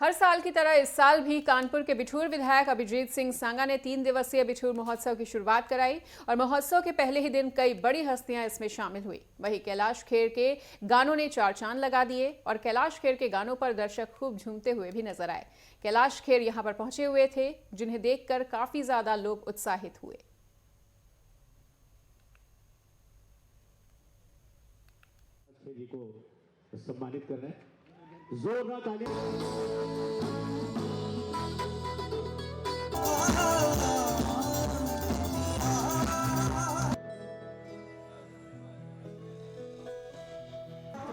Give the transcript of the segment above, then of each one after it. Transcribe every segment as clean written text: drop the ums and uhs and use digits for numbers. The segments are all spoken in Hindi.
हर साल की तरह इस साल भी कानपुर के बिठूर विधायक अभिजीत सिंह सांगा ने 3 दिवसीय बिठूर महोत्सव की शुरुआत कराई और महोत्सव के पहले ही दिन कई बड़ी हस्तियां इसमें शामिल हुई। वहीं कैलाश खेर के गानों ने चार चांद लगा दिए और कैलाश खेर के गानों पर दर्शक खूब झूमते हुए भी नजर आए। कैलाश खेर यहां पर पहुंचे हुए थे, जिन्हें देखकर काफी ज्यादा लोग उत्साहित हुए। जी को सम्मानित कर रहे हैं, जोरदार ताली। तो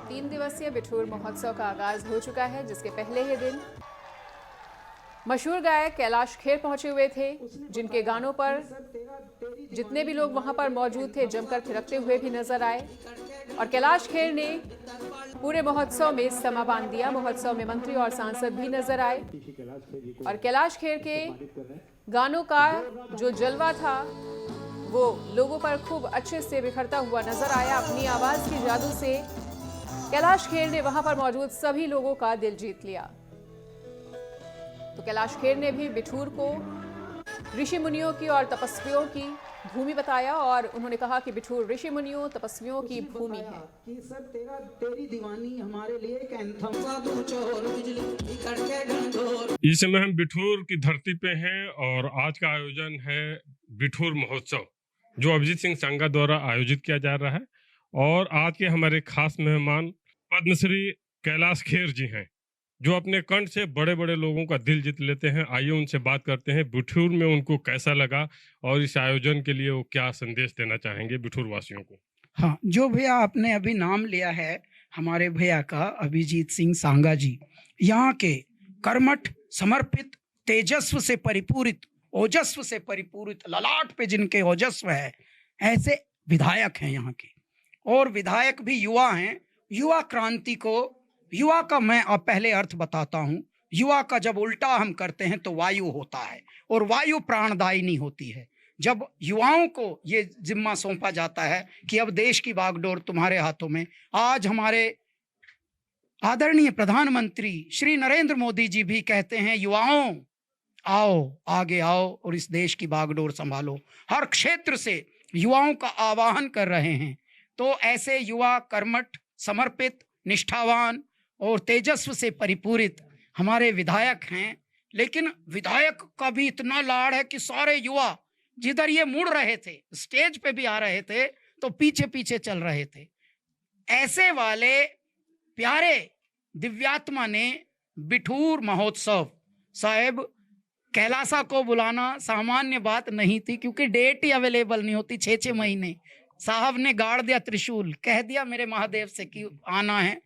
3 दिवसीय बिठूर महोत्सव का आगाज हो चुका है, जिसके पहले ही दिन मशहूर गायक कैलाश खेर पहुंचे हुए थे, जिनके गानों पर जितने भी लोग वहां पर मौजूद थे जमकर थिरकते हुए भी नजर आए। और कैलाश खेर ने पूरे महोत्सव में समा बांध दिया। महोत्सव में मंत्री और सांसद भी नजर आए और कैलाश खेर के गानों का जो जलवा था वो लोगों पर खूब अच्छे से बिखरता हुआ नजर आया। अपनी आवाज की जादू से कैलाश खेर ने वहां पर मौजूद सभी लोगों का दिल जीत लिया। तो कैलाश खेर ने भी बिठूर को ऋषि मुनियों की और तपस्वियों की भूमि बताया और उन्होंने कहा कि बिठूर ऋषि मुनियों तपस्वियों की भूमि है। कि सर तेरी दीवानी हमारे लिए एक एंथम। इस समय हम बिठूर की धरती पे हैं और आज का आयोजन है बिठूर महोत्सव, जो अभिजीत सिंह सांगा द्वारा आयोजित किया जा रहा है। और आज के हमारे खास मेहमान पद्मश्री कैलाश खेर जी हैं, जो अपने कंठ से बड़े बड़े लोगों का दिल जीत लेते हैं। आइए उनसे बात करते हैं, बिठूर में उनको कैसा लगा और इस आयोजन के लिए वो क्या संदेश देना चाहेंगे बिठूर वासियों को। हाँ, जो भैया आपने अभी नाम लिया है हमारे भैया का अभिजीत सिंह सांगा जी, यहाँ के कर्मठ समर्पित तेजस्व से परिपूरित ओजस्व से परिपूरित ललाट पे जिनके ओजस्व है, ऐसे विधायक हैं यहाँ के। और विधायक भी युवा हैं। युवा क्रांति को, युवा का मैं अब पहले अर्थ बताता हूँ। युवा का जब उल्टा हम करते हैं तो वायु होता है और वायु प्राणदायिनी होती है। जब युवाओं को ये जिम्मा सौंपा जाता है कि अब देश की बागडोर तुम्हारे हाथों में, आज हमारे आदरणीय प्रधानमंत्री श्री नरेंद्र मोदी जी भी कहते हैं युवाओं आओ, आगे आओ और इस देश की बागडोर संभालो। हर क्षेत्र से युवाओं का आह्वान कर रहे हैं। तो ऐसे युवा कर्मठ समर्पित निष्ठावान और तेजस्व से परिपूरित हमारे विधायक हैं। लेकिन विधायक का भी इतना लाड़ है कि सारे युवा जिधर ये मुड़ रहे थे, स्टेज पे भी आ रहे थे, तो पीछे पीछे चल रहे थे। ऐसे वाले प्यारे दिव्यात्मा ने बिठूर महोत्सव, साहेब कैलासा को बुलाना सामान्य बात नहीं थी, क्योंकि डेट ही अवेलेबल नहीं होती। 6-6 महीने साहब ने गाड़ दिया त्रिशूल, कह दिया मेरे महादेव से कि आना है।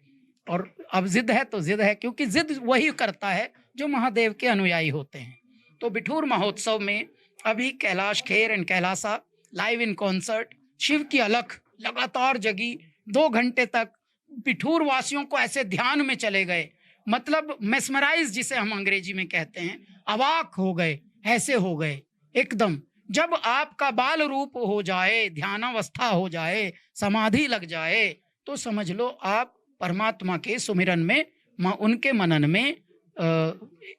और अब जिद है तो जिद है, क्योंकि जिद वही करता है जो महादेव के अनुयायी होते हैं। तो बिठूर महोत्सव में अभी Kailash Kher and Kailasa live in concert, Shiv की अलख लगातार जगी 2 घंटे तक। बिठूर वासियों को ऐसे ध्यान में चले गए, मतलब मेस्मराइज जिसे हम अंग्रेजी में कहते हैं, अवाक हो गए, ऐसे हो गए एकदम। जब आपका बाल रूप हो जाए, ध्यानावस्था हो जाए, समाधि लग जाए, तो समझ लो आप परमात्मा के सुमिरन में, उनके मनन में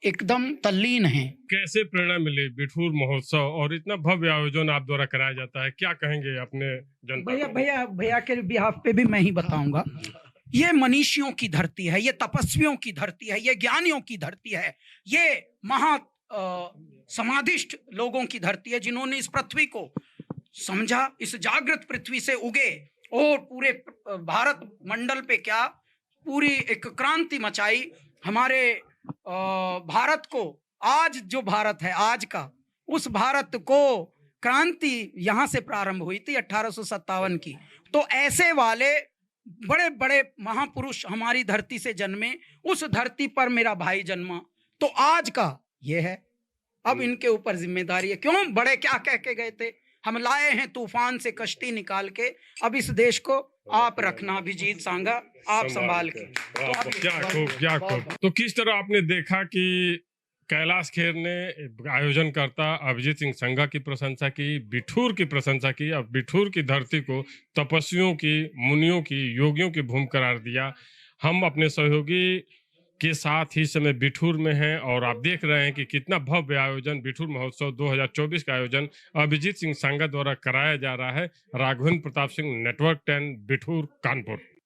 एकदम तल्लीन हैं। कैसे प्रेरणा मिली बिठूर महोत्सव और इतना भव्य आयोजन आप द्वारा कराया जाता है, क्या कहेंगे अपने जनता? भैया के बिहाफ पे भी मैं ही बताऊंगा। ये मनीषियों की धरती है, ये तपस्वियों की धरती है, ये ज्ञानियों की धरती है, ये महा समाधिष्ठ लोगों की धरती है, जिन्होंने इस पृथ्वी को समझा, इस जागृत पृथ्वी से उगे और पूरे भारत मंडल पे क्या पूरी एक क्रांति मचाई। हमारे भारत को, आज जो भारत है आज का, उस भारत को क्रांति यहाँ से प्रारंभ हुई थी 1857 की। तो ऐसे वाले बड़े बड़े महापुरुष हमारी धरती से जन्मे, उस धरती पर मेरा भाई जन्मा। तो आज का ये है, अब इनके ऊपर जिम्मेदारी है। क्यों बड़े क्या कह के गए थे, हम लाए हैं तूफान से कश्ती निकाल के, अब इस देश को आप रखना अभिजीत सांगा, आप संभाल के। क्या खूब। तो किस तरह आपने देखा कि कैलाश खेर ने आयोजन करता अभिजीत सिंह सांगा की प्रशंसा की, बिठूर की प्रशंसा की, अब बिठूर की धरती को तपस्वियों की, मुनियों की, योगियों की भूमि करार दिया। हम अपने सहयोगी के साथ ही समय बिठूर में हैं और आप देख रहे हैं कि कितना भव्य आयोजन बिठूर महोत्सव 2024 का आयोजन अभिजीत सिंह सांगा द्वारा कराया जा रहा है। राघवेंद्र प्रताप सिंह, नेटवर्क 10, बिठूर, कानपुर।